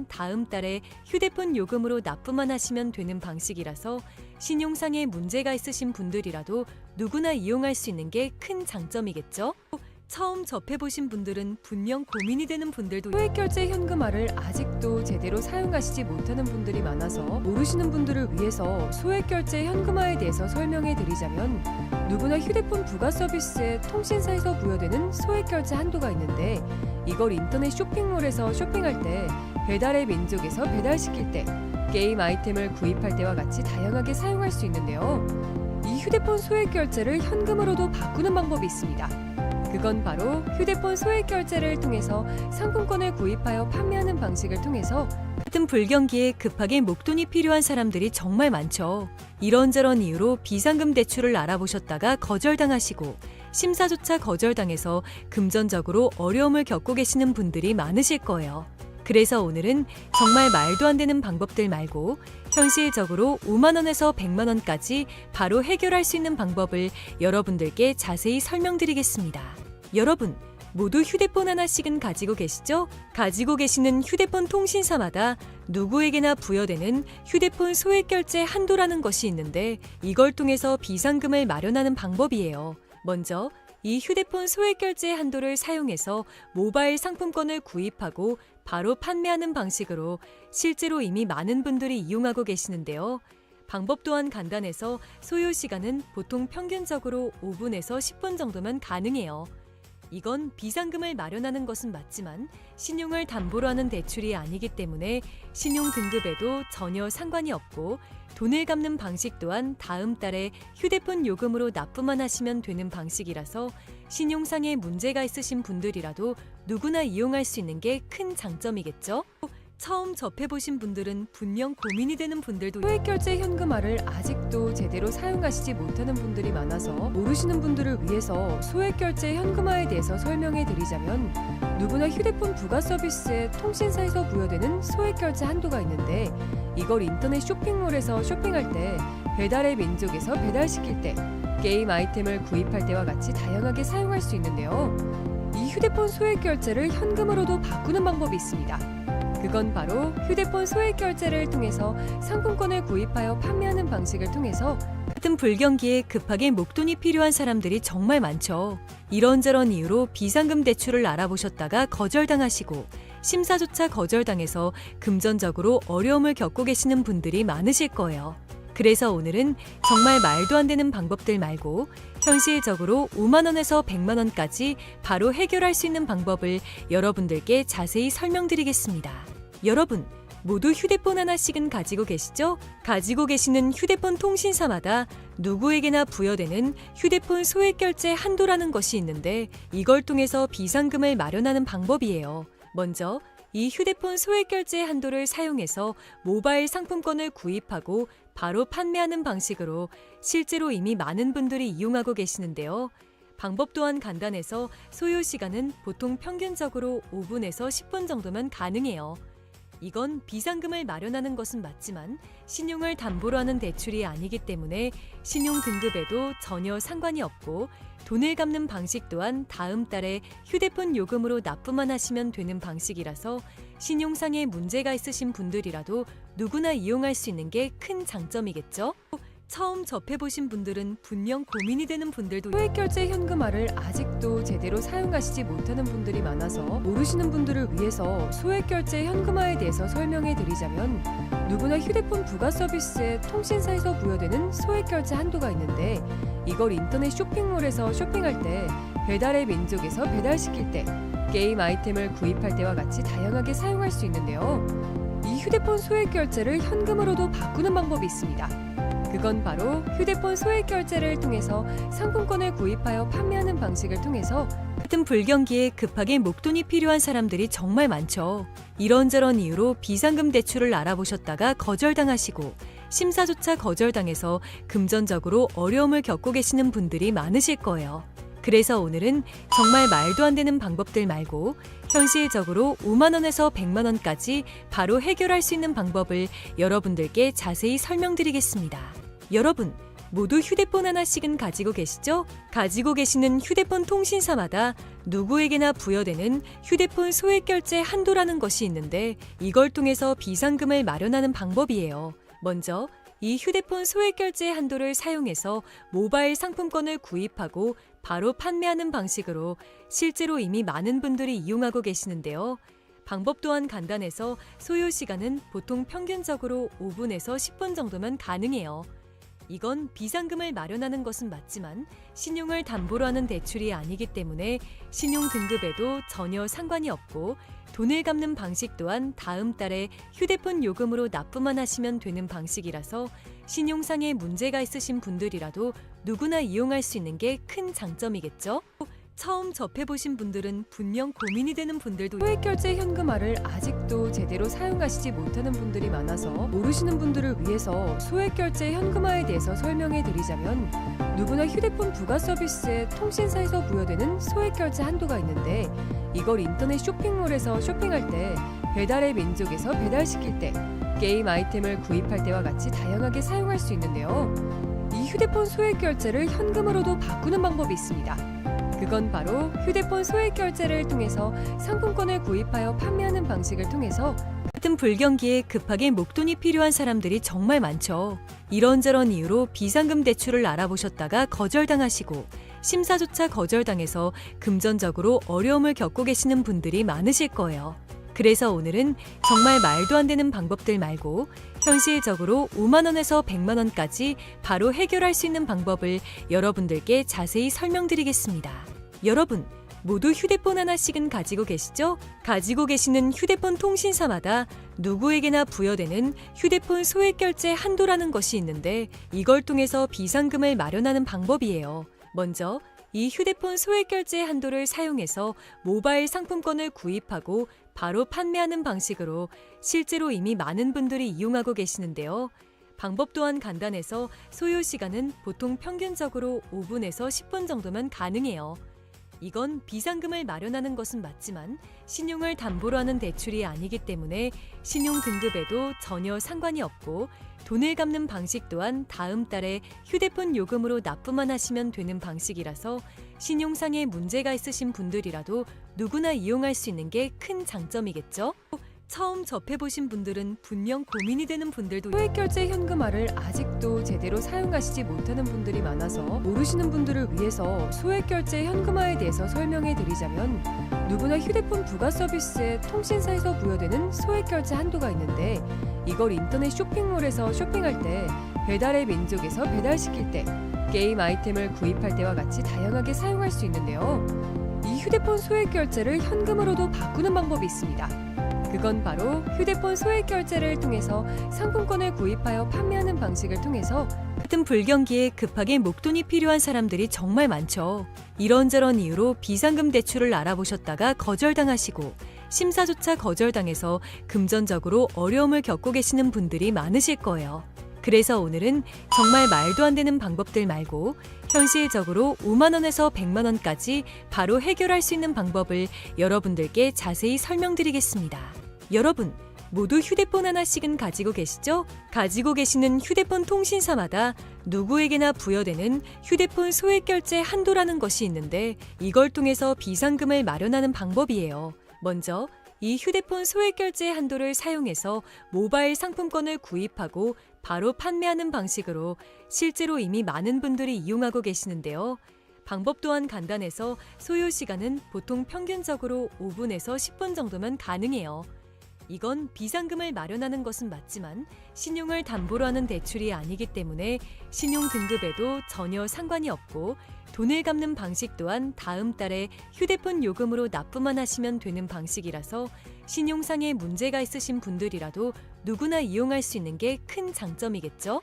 다음 달에 휴대폰 요금으로 납부만 하시면 되는 방식이라서 신용상에 문제가 있으신 분들이라도 누구나 이용할 수 있는 게 큰 장점이겠죠? 처음 접해보신 분들은 분명 고민이 되는 분들도 소액결제 현금화를 아직도 제대로 사용하시지 못하는 분들이 많아서 모르시는 분들을 위해서 소액결제 현금화에 대해서 설명해 드리자면 누구나 휴대폰 부가 서비스에 통신사에서 부여되는 소액결제 한도가 있는데 이걸 인터넷 쇼핑몰에서 쇼핑할 때 배달의 민족에서 배달시킬 때 게임 아이템을 구입할 때와 같이 다양하게 사용할 수 있는데요. 이 휴대폰 소액결제를 현금으로도 바꾸는 방법이 있습니다. 그건 바로 휴대폰 소액결제를 통해서 상품권을 구입하여 판매하는 방식을 통해서 같은 불경기에 급하게 목돈이 필요한 사람들이 정말 많죠. 이런저런 이유로 비상금 대출을 알아보셨다가 거절당하시고 심사조차 거절당해서 금전적으로 어려움을 겪고 계시는 분들이 많으실 거예요. 그래서 오늘은 정말 말도 안 되는 방법들 말고 현실적으로 5만 원에서 100만 원까지 바로 해결할 수 있는 방법을 여러분들께 자세히 설명드리겠습니다. 여러분, 모두 휴대폰 하나씩은 가지고 계시죠? 가지고 계시는 휴대폰 통신사마다 누구에게나 부여되는 휴대폰 소액결제 한도라는 것이 있는데 이걸 통해서 비상금을 마련하는 방법이에요. 먼저 이 휴대폰 소액결제 한도를 사용해서 모바일 상품권을 구입하고 바로 판매하는 방식으로 실제로 이미 많은 분들이 이용하고 계시는데요. 방법 또한 간단해서 소요 시간은 보통 평균적으로 5분에서 10분 정도면 가능해요. 이건 비상금을 마련하는 것은 맞지만 신용을 담보로 하는 대출이 아니기 때문에 신용 등급에도 전혀 상관이 없고 돈을 갚는 방식 또한 다음 달에 휴대폰 요금으로 납부만 하시면 되는 방식이라서 신용상에 문제가 있으신 분들이라도 누구나 이용할 수 있는 게 큰 장점이겠죠? 처음 접해보신 분들은 분명 고민이 되는 분들도 소액결제 현금화를 아직도 제대로 사용하시지 못하는 분들이 많아서 모르시는 분들을 위해서 소액결제 현금화에 대해서 설명해 드리자면 누구나 휴대폰 부가 서비스에 통신사에서 부여되는 소액결제 한도가 있는데 이걸 인터넷 쇼핑몰에서 쇼핑할 때 배달의 민족에서 배달시킬 때 게임 아이템을 구입할 때와 같이 다양하게 사용할 수 있는데요. 이 휴대폰 소액결제를 현금으로도 바꾸는 방법이 있습니다. 그건 바로 휴대폰 소액결제를 통해서 상품권을 구입하여 판매하는 방식을 통해서 같은 불경기에 급하게 목돈이 필요한 사람들이 정말 많죠. 이런저런 이유로 비상금 대출을 알아보셨다가 거절당하시고 심사조차 거절당해서 금전적으로 어려움을 겪고 계시는 분들이 많으실 거예요. 그래서 오늘은 정말 말도 안 되는 방법들 말고 현실적으로 5만 원에서 100만 원까지 바로 해결할 수 있는 방법을 여러분들께 자세히 설명드리겠습니다. 여러분, 모두 휴대폰 하나씩은 가지고 계시죠? 가지고 계시는 휴대폰 통신사마다 누구에게나 부여되는 휴대폰 소액결제 한도라는 것이 있는데 이걸 통해서 비상금을 마련하는 방법이에요. 먼저 이 휴대폰 소액결제 한도를 사용해서 모바일 상품권을 구입하고 바로 판매하는 방식으로 실제로 이미 많은 분들이 이용하고 계시는데요. 방법 또한 간단해서 소요 시간은 보통 평균적으로 5분에서 10분 정도면 가능해요. 이건 비상금을 마련하는 것은 맞지만 신용을 담보로 하는 대출이 아니기 때문에 신용 등급에도 전혀 상관이 없고 돈을 갚는 방식 또한 다음 달에 휴대폰 요금으로 납부만 하시면 되는 방식이라서 신용상에 문제가 있으신 분들이라도 누구나 이용할 수 있는 게 큰 장점이겠죠? 처음 접해보신 분들은 분명 고민이 되는 분들도 소액결제 현금화를 아직도 제대로 사용하시지 못하는 분들이 많아서 모르시는 분들을 위해서 소액결제 현금화에 대해서 설명해 드리자면 누구나 휴대폰 부가 서비스에 통신사에서 부여되는 소액결제 한도가 있는데 이걸 인터넷 쇼핑몰에서 쇼핑할 때 배달의 민족에서 배달시킬 때 게임 아이템을 구입할 때와 같이 다양하게 사용할 수 있는데요. 이 휴대폰 소액결제를 현금으로도 바꾸는 방법이 있습니다. 그건 바로 휴대폰 소액결제를 통해서 상품권을 구입하여 판매하는 방식을 통해서 같은 불경기에 급하게 목돈이 필요한 사람들이 정말 많죠. 이런저런 이유로 비상금 대출을 알아보셨다가 거절당하시고 심사조차 거절당해서 금전적으로 어려움을 겪고 계시는 분들이 많으실 거예요. 그래서 오늘은 정말 말도 안 되는 방법들 말고 현실적으로 5만 원에서 100만 원까지 바로 해결할 수 있는 방법을 여러분들께 자세히 설명드리겠습니다. 여러분, 모두 휴대폰 하나씩은 가지고 계시죠? 가지고 계시는 휴대폰 통신사마다 누구에게나 부여되는 휴대폰 소액결제 한도라는 것이 있는데 이걸 통해서 비상금을 마련하는 방법이에요. 먼저 이 휴대폰 소액결제 한도를 사용해서 모바일 상품권을 구입하고 바로 판매하는 방식으로 실제로 이미 많은 분들이 이용하고 계시는데요. 방법 또한 간단해서 소요 시간은 보통 평균적으로 5분에서 10분 정도면 가능해요. 이건 비상금을 마련하는 것은 맞지만 신용을 담보로 하는 대출이 아니기 때문에 신용 등급에도 전혀 상관이 없고 돈을 갚는 방식 또한 다음 달에 휴대폰 요금으로 납부만 하시면 되는 방식이라서 신용상에 문제가 있으신 분들이라도 누구나 이용할 수 있는 게 큰 장점이겠죠? 처음 접해보신 분들은 분명 고민이 되는 분들도 소액결제 현금화를 아직도 제대로 사용하시지 못하는 분들이 많아서 모르시는 분들을 위해서 소액결제 현금화에 대해서 설명해 드리자면 누구나 휴대폰 부가 서비스에 통신사에서 부여되는 소액결제 한도가 있는데 이걸 인터넷 쇼핑몰에서 쇼핑할 때 배달의 민족에서 배달시킬 때 게임 아이템을 구입할 때와 같이 다양하게 사용할 수 있는데요. 이 휴대폰 소액결제를 현금으로도 바꾸는 방법이 있습니다. 그건 바로 휴대폰 소액결제를 통해서 상품권을 구입하여 판매하는 방식을 통해서 같은 불경기에 급하게 목돈이 필요한 사람들이 정말 많죠. 이런저런 이유로 비상금 대출을 알아보셨다가 거절당하시고 심사조차 거절당해서 금전적으로 어려움을 겪고 계시는 분들이 많으실 거예요. 그래서 오늘은 정말 말도 안 되는 방법들 말고 현실적으로 5만 원에서 100만 원까지 바로 해결할 수 있는 방법을 여러분들께 자세히 설명드리겠습니다. 여러분, 모두 휴대폰 하나씩은 가지고 계시죠? 가지고 계시는 휴대폰 통신사마다 누구에게나 부여되는 휴대폰 소액결제 한도라는 것이 있는데 이걸 통해서 비상금을 마련하는 방법이에요. 먼저 이 휴대폰 소액결제 한도를 사용해서 모바일 상품권을 구입하고 바로 판매하는 방식으로 실제로 이미 많은 분들이 이용하고 계시는데요. 방법 또한 간단해서 소요 시간은 보통 평균적으로 5분에서 10분 정도면 가능해요. 이건 비상금을 마련하는 것은 맞지만 신용을 담보로 하는 대출이 아니기 때문에 신용 등급에도 전혀 상관이 없고 돈을 갚는 방식 또한 다음 달에 휴대폰 요금으로 납부만 하시면 되는 방식이라서 신용상에 문제가 있으신 분들이라도 누구나 이용할 수 있는 게 큰 장점이겠죠? 처음 접해보신 분들은 분명 고민이 되는 분들도 소액결제 현금화를 아직도 제대로 사용하시지 못하는 분들이 많아서 모르시는 분들을 위해서 소액결제 현금화에 대해서 설명해 드리자면 누구나 휴대폰 부가 서비스에 통신사에서 부여되는 소액결제 한도가 있는데 이걸 인터넷 쇼핑몰에서 쇼핑할 때 배달의 민족에서 배달시킬 때 게임 아이템을 구입할 때와 같이 다양하게 사용할 수 있는데요. 이 휴대폰 소액결제를 현금으로도 바꾸는 방법이 있습니다. 그건 바로 휴대폰 소액결제를 통해서 상품권을 구입하여 판매하는 방식을 통해서 같은 불경기에 급하게 목돈이 필요한 사람들이 정말 많죠. 이런저런 이유로 비상금 대출을 알아보셨다가 거절당하시고 심사조차 거절당해서 금전적으로 어려움을 겪고 계시는 분들이 많으실 거예요. 그래서 오늘은 정말 말도 안 되는 방법들 말고 현실적으로 5만 원에서 100만 원까지 바로 해결할 수 있는 방법을 여러분들께 자세히 설명드리겠습니다. 여러분, 모두 휴대폰 하나씩은 가지고 계시죠? 가지고 계시는 휴대폰 통신사마다 누구에게나 부여되는 휴대폰 소액결제 한도라는 것이 있는데 이걸 통해서 비상금을 마련하는 방법이에요. 먼저 이 휴대폰 소액결제 한도를 사용해서 모바일 상품권을 구입하고 바로 판매하는 방식으로 실제로 이미 많은 분들이 이용하고 계시는데요. 방법 또한 간단해서 소요 시간은 보통 평균적으로 5분에서 10분 정도면 가능해요. 이건 비상금을 마련하는 것은 맞지만 신용을 담보로 하는 대출이 아니기 때문에 신용 등급에도 전혀 상관이 없고 돈을 갚는 방식 또한 다음 달에 휴대폰 요금으로 납부만 하시면 되는 방식이라서 신용상에 문제가 있으신 분들이라도 누구나 이용할 수 있는 게 큰 장점이겠죠?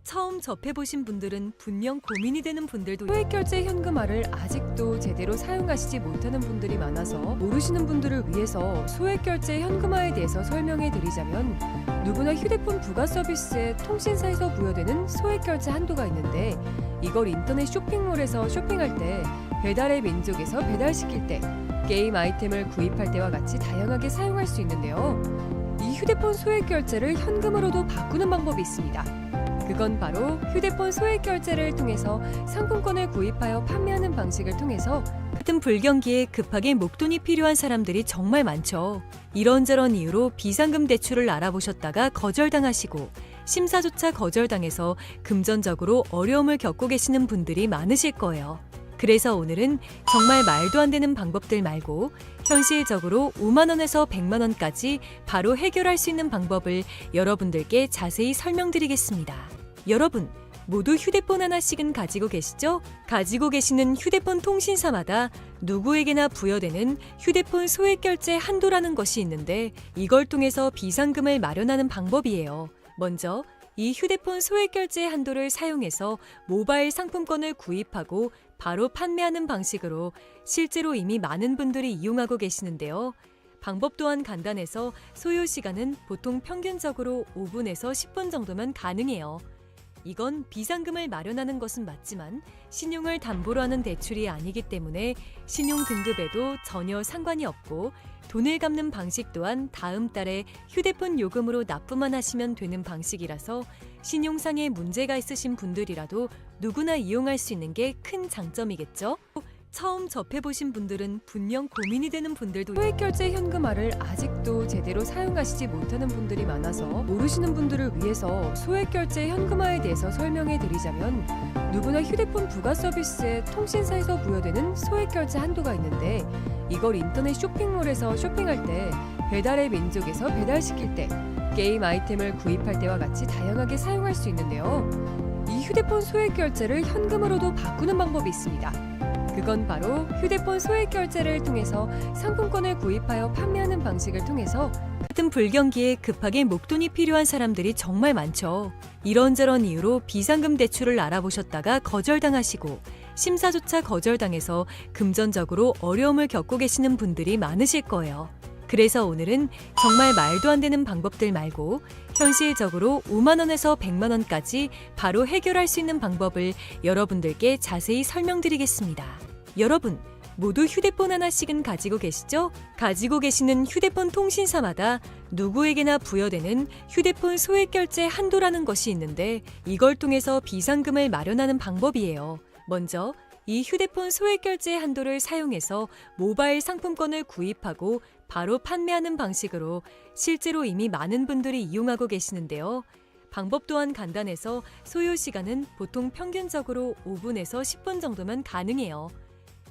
처음 접해보신 분들은 분명 고민이 되는 분들도 소액결제 현금화를 아직도 제대로 사용하시지 못하는 분들이 많아서 모르시는 분들을 위해서 소액결제 현금화에 대해서 설명해 드리자면 누구나 휴대폰 부가 서비스에 통신사에서 부여되는 소액결제 한도가 있는데 이걸 인터넷 쇼핑몰에서 쇼핑할 때 배달의 민족에서 배달시킬 때 게임 아이템을 구입할 때와 같이 다양하게 사용할 수 있는데요. 이 휴대폰 소액결제를 현금으로도 바꾸는 방법이 있습니다. 그건 바로 휴대폰 소액 결제를 통해서 상품권을 구입하여 판매하는 방식을 통해서 같은 불경기에 급하게 목돈이 필요한 사람들이 정말 많죠. 이런저런 이유로 비상금 대출을 알아보셨다가 거절당하시고 심사조차 거절당해서 금전적으로 어려움을 겪고 계시는 분들이 많으실 거예요. 그래서 오늘은 정말 말도 안 되는 방법들 말고 현실적으로 5만 원에서 100만 원까지 바로 해결할 수 있는 방법을 여러분들께 자세히 설명드리겠습니다. 여러분, 모두 휴대폰 하나씩은 가지고 계시죠? 가지고 계시는 휴대폰 통신사마다 누구에게나 부여되는 휴대폰 소액 결제 한도라는 것이 있는데 이걸 통해서 비상금을 마련하는 방법이에요. 먼저 이 휴대폰 소액 결제 한도를 사용해서 모바일 상품권을 구입하고 바로 판매하는 방식으로 실제로 이미 많은 분들이 이용하고 계시는데요. 방법 또한 간단해서 소요 시간은 보통 평균적으로 5분에서 10분 정도면 가능해요. 이건 비상금을 마련하는 것은 맞지만 신용을 담보로 하는 대출이 아니기 때문에 신용 등급에도 전혀 상관이 없고 돈을 갚는 방식 또한 다음 달에 휴대폰 요금으로 납부만 하시면 되는 방식이라서 신용상에 문제가 있으신 분들이라도 누구나 이용할 수 있는 게 큰 장점이겠죠? 처음 접해보신 분들은 분명 고민이 되는 분들도 소액결제 현금화를 아직도 제대로 사용하시지 못하는 분들이 많아서 모르시는 분들을 위해서 소액결제 현금화에 대해서 설명해 드리자면 누구나 휴대폰 부가 서비스에 통신사에서 부여되는 소액결제 한도가 있는데 이걸 인터넷 쇼핑몰에서 쇼핑할 때 배달의 민족에서 배달시킬 때 게임 아이템을 구입할 때와 같이 다양하게 사용할 수 있는데요. 이 휴대폰 소액결제를 현금으로도 바꾸는 방법이 있습니다. 그건 바로 휴대폰 소액 결제를 통해서 상품권을 구입하여 판매하는 방식을 통해서 같은 불경기에 급하게 목돈이 필요한 사람들이 정말 많죠. 이런저런 이유로 비상금 대출을 알아보셨다가 거절당하시고 심사조차 거절당해서 금전적으로 어려움을 겪고 계시는 분들이 많으실 거예요. 그래서 오늘은 정말 말도 안 되는 방법들 말고 현실적으로 5만 원에서 100만 원까지 바로 해결할 수 있는 방법을 여러분들께 자세히 설명드리겠습니다. 여러분, 모두 휴대폰 하나씩은 가지고 계시죠? 가지고 계시는 휴대폰 통신사마다 누구에게나 부여되는 휴대폰 소액 결제 한도라는 것이 있는데 이걸 통해서 비상금을 마련하는 방법이에요. 먼저 이 휴대폰 소액 결제 한도를 사용해서 모바일 상품권을 구입하고 바로 판매하는 방식으로 실제로 이미 많은 분들이 이용하고 계시는데요. 방법 또한 간단해서 소요 시간은 보통 평균적으로 5분에서 10분 정도면 가능해요.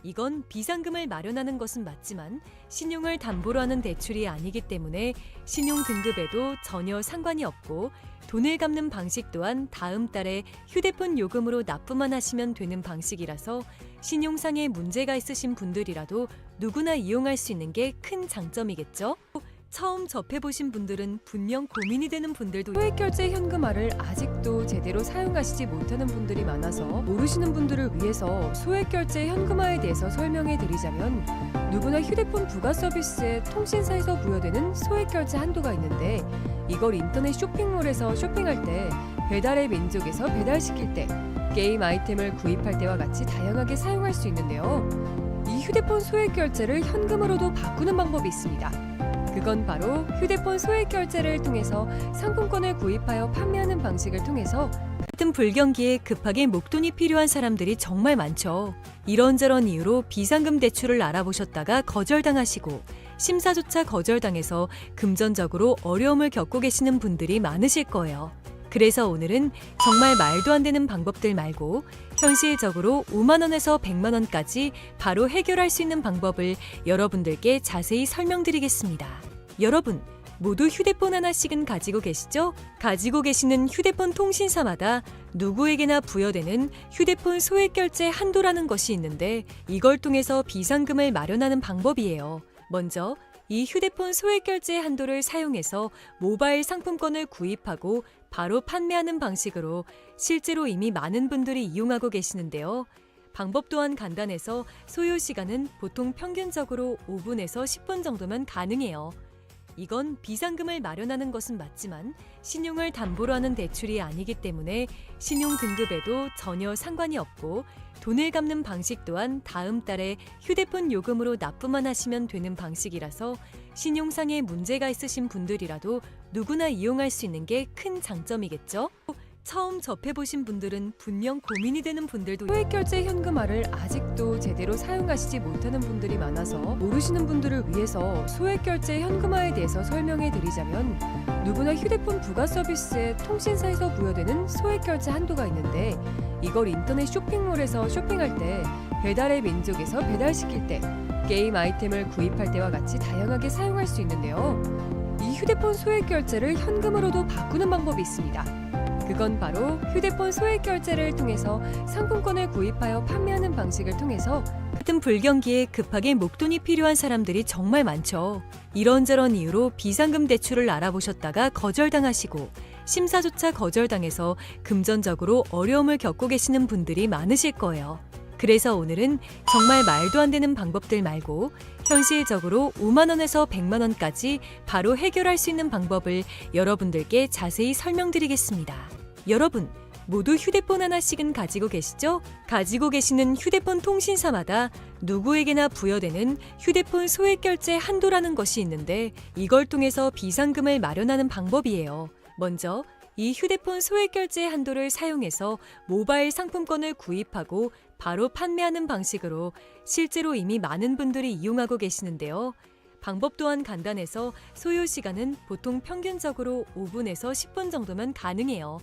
이건 비상금을 마련하는 것은 맞지만 신용을 담보로 하는 대출이 아니기 때문에 신용 등급에도 전혀 상관이 없고 돈을 갚는 방식 또한 다음 달에 휴대폰 요금으로 납부만 하시면 되는 방식이라서 신용상에 문제가 있으신 분들이라도 누구나 이용할 수 있는 게 큰 장점이겠죠? 처음 접해보신 분들은 분명 고민이 되는 분들도 소액결제 현금화를 아직도 제대로 사용하시지 못하는 분들이 많아서 모르시는 분들을 위해서 소액결제 현금화에 대해서 설명해 드리자면 누구나 휴대폰 부가 서비스에 통신사에서 부여되는 소액결제 한도가 있는데 이걸 인터넷 쇼핑몰에서 쇼핑할 때 배달의 민족에서 배달시킬 때 게임 아이템을 구입할 때와 같이 다양하게 사용할 수 있는데요. 이 휴대폰 소액결제를 현금으로도 바꾸는 방법이 있습니다. 그건 바로 휴대폰 소액 결제를 통해서 상품권을 구입하여 판매하는 방식을 통해서 같은 불경기에 급하게 목돈이 필요한 사람들이 정말 많죠. 이런저런 이유로 비상금 대출을 알아보셨다가 거절당하시고 심사조차 거절당해서 금전적으로 어려움을 겪고 계시는 분들이 많으실 거예요. 그래서 오늘은 정말 말도 안 되는 방법들 말고 현실적으로 5만 원에서 100만 원까지 바로 해결할 수 있는 방법을 여러분들께 자세히 설명드리겠습니다. 여러분, 모두 휴대폰 하나씩은 가지고 계시죠? 가지고 계시는 휴대폰 통신사마다 누구에게나 부여되는 휴대폰 소액 결제 한도라는 것이 있는데 이걸 통해서 비상금을 마련하는 방법이에요. 먼저 이 휴대폰 소액 결제 한도를 사용해서 모바일 상품권을 구입하고 바로 판매하는 방식으로 실제로 이미 많은 분들이 이용하고 계시는데요. 방법 또한 간단해서 소요 시간은 보통 평균적으로 5분에서 10분 정도면 가능해요. 이건 비상금을 마련하는 것은 맞지만 신용을 담보로 하는 대출이 아니기 때문에 신용 등급에도 전혀 상관이 없고 돈을 갚는 방식 또한 다음 달에 휴대폰 요금으로 납부만 하시면 되는 방식이라서 신용상에 문제가 있으신 분들이라도 누구나 이용할 수 있는 게 큰 장점이겠죠? 처음 접해보신 분들은 분명 고민이 되는 분들도 소액결제 현금화를 아직도 제대로 사용하시지 못하는 분들이 많아서 모르시는 분들을 위해서 소액결제 현금화에 대해서 설명해 드리자면 누구나 휴대폰 부가 서비스에 통신사에서 부여되는 소액결제 한도가 있는데 이걸 인터넷 쇼핑몰에서 쇼핑할 때 배달의 민족에서 배달시킬 때 게임 아이템을 구입할 때와 같이 다양하게 사용할 수 있는데요. 이 휴대폰 소액결제를 현금으로도 바꾸는 방법이 있습니다. 그건 바로 휴대폰 소액결제를 통해서 상품권을 구입하여 판매하는 방식을 통해서 같은 불경기에 급하게 목돈이 필요한 사람들이 정말 많죠. 이런저런 이유로 비상금 대출을 알아보셨다가 거절당하시고 심사조차 거절당해서 금전적으로 어려움을 겪고 계시는 분들이 많으실 거예요. 그래서 오늘은 정말 말도 안 되는 방법들 말고 현실적으로 5만 원에서 100만 원까지 바로 해결할 수 있는 방법을 여러분들께 자세히 설명드리겠습니다. 여러분, 모두 휴대폰 하나씩은 가지고 계시죠? 가지고 계시는 휴대폰 통신사마다 누구에게나 부여되는 휴대폰 소액결제 한도라는 것이 있는데 이걸 통해서 비상금을 마련하는 방법이에요. 먼저 이 휴대폰 소액결제 한도를 사용해서 모바일 상품권을 구입하고 바로 판매하는 방식으로 실제로 이미 많은 분들이 이용하고 계시는데요. 방법 또한 간단해서 소요 시간은 보통 평균적으로 5분에서 10분 정도면 가능해요.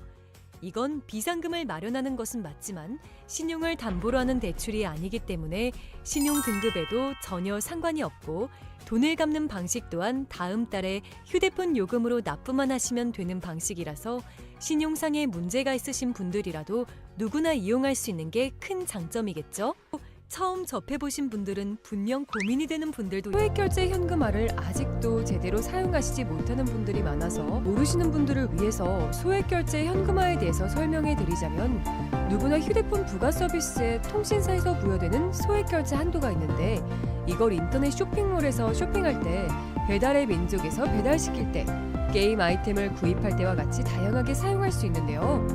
이건 비상금을 마련하는 것은 맞지만 신용을 담보로 하는 대출이 아니기 때문에 신용 등급에도 전혀 상관이 없고 돈을 갚는 방식 또한 다음 달에 휴대폰 요금으로 납부만 하시면 되는 방식이라서 신용상에 문제가 있으신 분들이라도 누구나 이용할 수 있는 게 큰 장점이겠죠? 처음 접해보신 분들은 분명 고민이 되는 분들도 소액결제 현금화를 아직도 제대로 사용하시지 못하는 분들이 많아서 모르시는 분들을 위해서 소액결제 현금화에 대해서 설명해 드리자면 누구나 휴대폰 부가 서비스에 통신사에서 부여되는 소액결제 한도가 있는데 이걸 인터넷 쇼핑몰에서 쇼핑할 때 배달의 민족에서 배달시킬 때 게임 아이템을 구입할 때와 같이 다양하게 사용할 수 있는데요.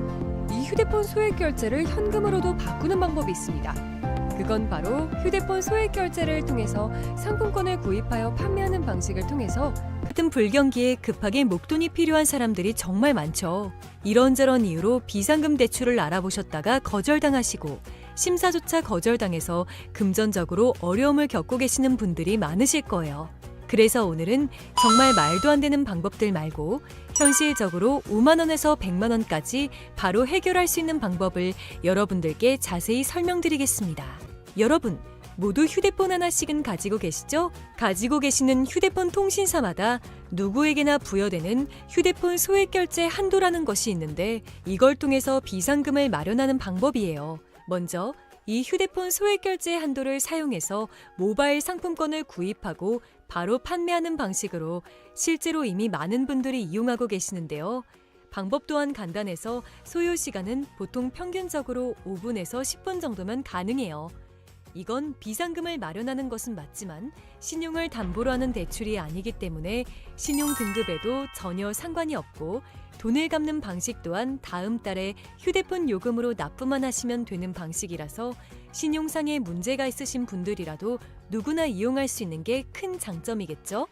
이 휴대폰 소액결제를 현금으로도 바꾸는 방법이 있습니다. 그건 바로 휴대폰 소액결제를 통해서 상품권을 구입하여 판매하는 방식을 통해서 같은 불경기에 급하게 목돈이 필요한 사람들이 정말 많죠. 이런저런 이유로 비상금 대출을 알아보셨다가 거절당하시고 심사조차 거절당해서 금전적으로 어려움을 겪고 계시는 분들이 많으실 거예요. 그래서 오늘은 정말 말도 안 되는 방법들 말고 현실적으로 5만 원에서 100만 원까지 바로 해결할 수 있는 방법을 여러분들께 자세히 설명드리겠습니다. 여러분, 모두 휴대폰 하나씩은 가지고 계시죠? 가지고 계시는 휴대폰 통신사마다 누구에게나 부여되는 휴대폰 소액결제 한도라는 것이 있는데 이걸 통해서 비상금을 마련하는 방법이에요. 먼저 이 휴대폰 소액결제 한도를 사용해서 모바일 상품권을 구입하고 바로 판매하는 방식으로 실제로 이미 많은 분들이 이용하고 계시는데요. 방법 또한 간단해서 소요 시간은 보통 평균적으로 5분에서 10분 정도면 가능해요. 이건 비상금을 마련하는 것은 맞지만 신용을 담보로 하는 대출이 아니기 때문에 신용 등급에도 전혀 상관이 없고 돈을 갚는 방식 또한 다음 달에 휴대폰 요금으로 납부만 하시면 되는 방식이라서 신용상에 문제가 있으신 분들이라도 누구나 이용할 수 있는 게 큰 장점이겠죠?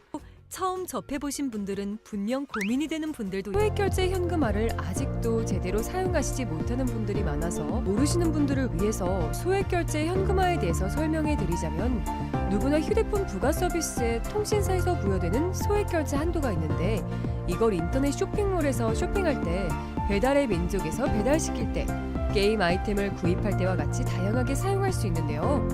처음 접해보신 분들은 분명 고민이 되는 분들도 소액결제 현금화를 아직도 제대로 사용하시지 못하는 분들이 많아서 모르시는 분들을 위해서 소액결제 현금화에 대해서 설명해 드리자면 누구나 휴대폰 부가 서비스에 통신사에서 부여되는 소액결제 한도가 있는데 이걸 인터넷 쇼핑몰에서 쇼핑할 때 배달의 민족에서 배달시킬 때 게임 아이템을 구입할 때와 같이 다양하게 사용할 수 있는데요.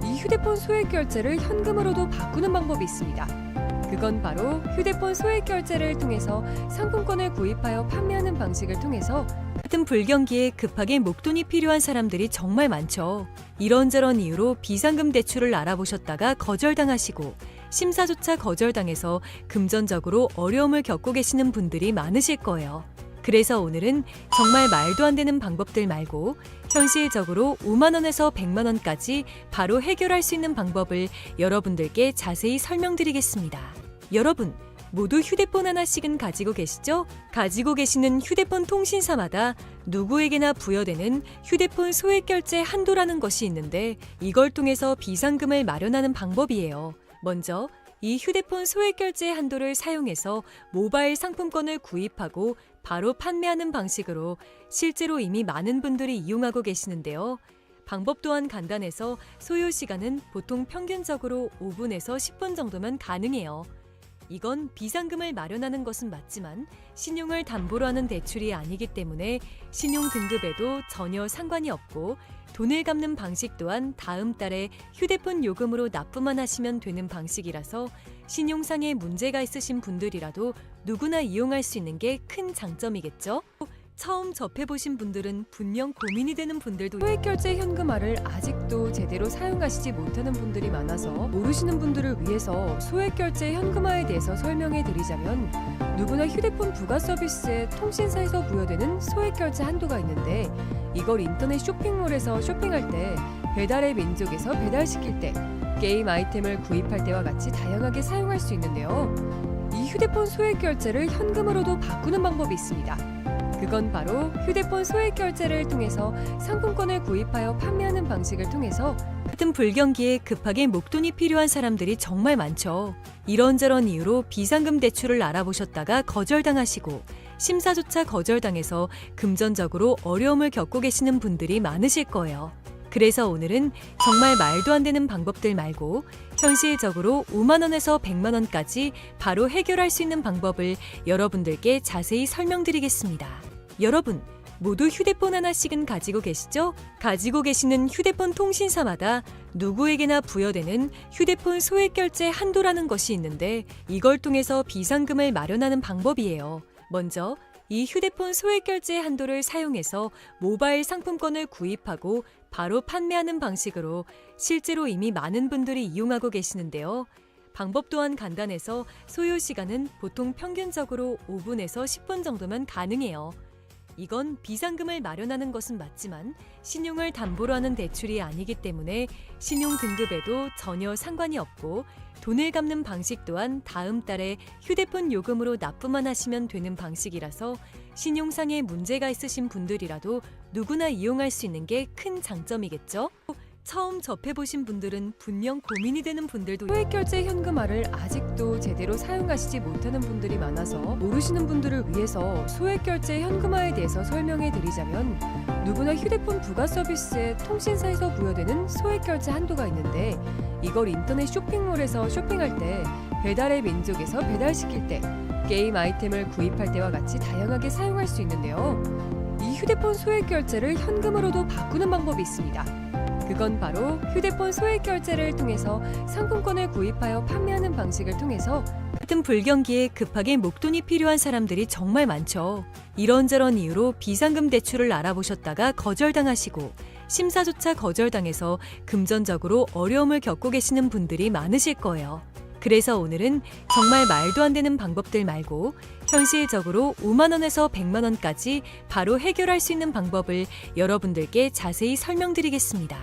이 휴대폰 소액결제를 현금으로도 바꾸는 방법이 있습니다. 그건 바로 휴대폰 소액결제를 통해서 상품권을 구입하여 판매하는 방식을 통해서 같은 불경기에 급하게 목돈이 필요한 사람들이 정말 많죠. 이런저런 이유로 비상금 대출을 알아보셨다가 거절당하시고 심사조차 거절당해서 금전적으로 어려움을 겪고 계시는 분들이 많으실 거예요. 그래서 오늘은 정말 말도 안 되는 방법들 말고 현실적으로 5만 원에서 100만 원까지 바로 해결할 수 있는 방법을 여러분들께 자세히 설명드리겠습니다. 여러분, 모두 휴대폰 하나씩은 가지고 계시죠? 가지고 계시는 휴대폰 통신사마다 누구에게나 부여되는 휴대폰 소액결제 한도라는 것이 있는데 이걸 통해서 비상금을 마련하는 방법이에요. 먼저 이 휴대폰 소액 결제 한도를 사용해서 모바일 상품권을 구입하고 바로 판매하는 방식으로 실제로 이미 많은 분들이 이용하고 계시는데요. 방법 또한 간단해서 소요 시간은 보통 평균적으로 5분에서 10분 정도면 가능해요. 이건 비상금을 마련하는 것은 맞지만 신용을 담보로 하는 대출이 아니기 때문에 신용 등급에도 전혀 상관이 없고 돈을 갚는 방식 또한 다음 달에 휴대폰 요금으로 납부만 하시면 되는 방식이라서 신용상에 문제가 있으신 분들이라도 누구나 이용할 수 있는 게 큰 장점이겠죠? 처음 접해보신 분들은 분명 고민이 되는 분들도 소액결제 현금화를 아직도 제대로 사용하시지 못하는 분들이 많아서 모르시는 분들을 위해서 소액결제 현금화에 대해서 설명해 드리자면 누구나 휴대폰 부가 서비스에 통신사에서 부여되는 소액결제 한도가 있는데 이걸 인터넷 쇼핑몰에서 쇼핑할 때 배달의 민족에서 배달시킬 때 게임 아이템을 구입할 때와 같이 다양하게 사용할 수 있는데요. 이 휴대폰 소액결제를 현금으로도 바꾸는 방법이 있습니다. 그건 바로 휴대폰 소액 결제를 통해서 상품권을 구입하여 판매하는 방식을 통해서 같은 불경기에 급하게 목돈이 필요한 사람들이 정말 많죠. 이런저런 이유로 비상금 대출을 알아보셨다가 거절당하시고 심사조차 거절당해서 금전적으로 어려움을 겪고 계시는 분들이 많으실 거예요. 그래서 오늘은 정말 말도 안 되는 방법들 말고 현실적으로 5만 원에서 100만 원까지 바로 해결할 수 있는 방법을 여러분들께 자세히 설명드리겠습니다. 여러분, 모두 휴대폰 하나씩은 가지고 계시죠? 가지고 계시는 휴대폰 통신사마다 누구에게나 부여되는 휴대폰 소액 결제 한도라는 것이 있는데 이걸 통해서 비상금을 마련하는 방법이에요. 먼저 이 휴대폰 소액 결제 한도를 사용해서 모바일 상품권을 구입하고 바로 판매하는 방식으로 실제로 이미 많은 분들이 이용하고 계시는데요. 방법 또한 간단해서 소요 시간은 보통 평균적으로 5분에서 10분 정도면 가능해요. 이건 비상금을 마련하는 것은 맞지만 신용을 담보로 하는 대출이 아니기 때문에 신용 등급에도 전혀 상관이 없고 돈을 갚는 방식 또한 다음 달에 휴대폰 요금으로 납부만 하시면 되는 방식이라서 신용상에 문제가 있으신 분들이라도 누구나 이용할 수 있는 게 큰 장점이겠죠? 처음 접해보신 분들은 분명 고민이 되는 분들도 소액결제 현금화를 아직도 제대로 사용하시지 못하는 분들이 많아서 모르시는 분들을 위해서 소액결제 현금화에 대해서 설명해 드리자면 누구나 휴대폰 부가 서비스에 통신사에서 부여되는 소액결제 한도가 있는데 이걸 인터넷 쇼핑몰에서 쇼핑할 때 배달의 민족에서 배달시킬 때 게임 아이템을 구입할 때와 같이 다양하게 사용할 수 있는데요. 이 휴대폰 소액결제를 현금으로도 바꾸는 방법이 있습니다. 그건 바로 휴대폰 소액 결제를 통해서 상품권을 구입하여 판매하는 방식을 통해서 같은 불경기에 급하게 목돈이 필요한 사람들이 정말 많죠. 이런저런 이유로 비상금 대출을 알아보셨다가 거절당하시고 심사조차 거절당해서 금전적으로 어려움을 겪고 계시는 분들이 많으실 거예요. 그래서 오늘은 정말 말도 안 되는 방법들 말고 현실적으로 5만 원에서 100만 원까지 바로 해결할 수 있는 방법을 여러분들께 자세히 설명드리겠습니다.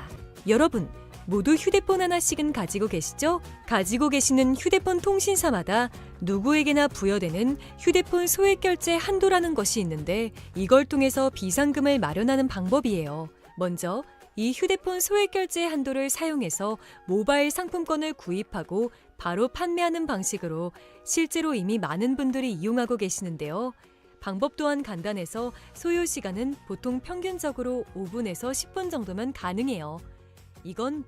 여러분, 모두 휴대폰 하나씩은 가지고 계시죠? 가지고 계시는 휴대폰 통신사마다 누구에게나 부여되는 휴대폰 소액 결제 한도라는 것이 있는데 이걸 통해서 비상금을 마련하는 방법이에요. 먼저 이 휴대폰 소액 결제 한도를 사용해서 모바일 상품권을 구입하고 바로 판매하는 방식으로 실제로 이미 많은 분들이 이용하고 계시는데요. 방법 또한 간단해서 소요 시간은 보통 평균적으로 5분에서 10분 정도면 가능해요. 이건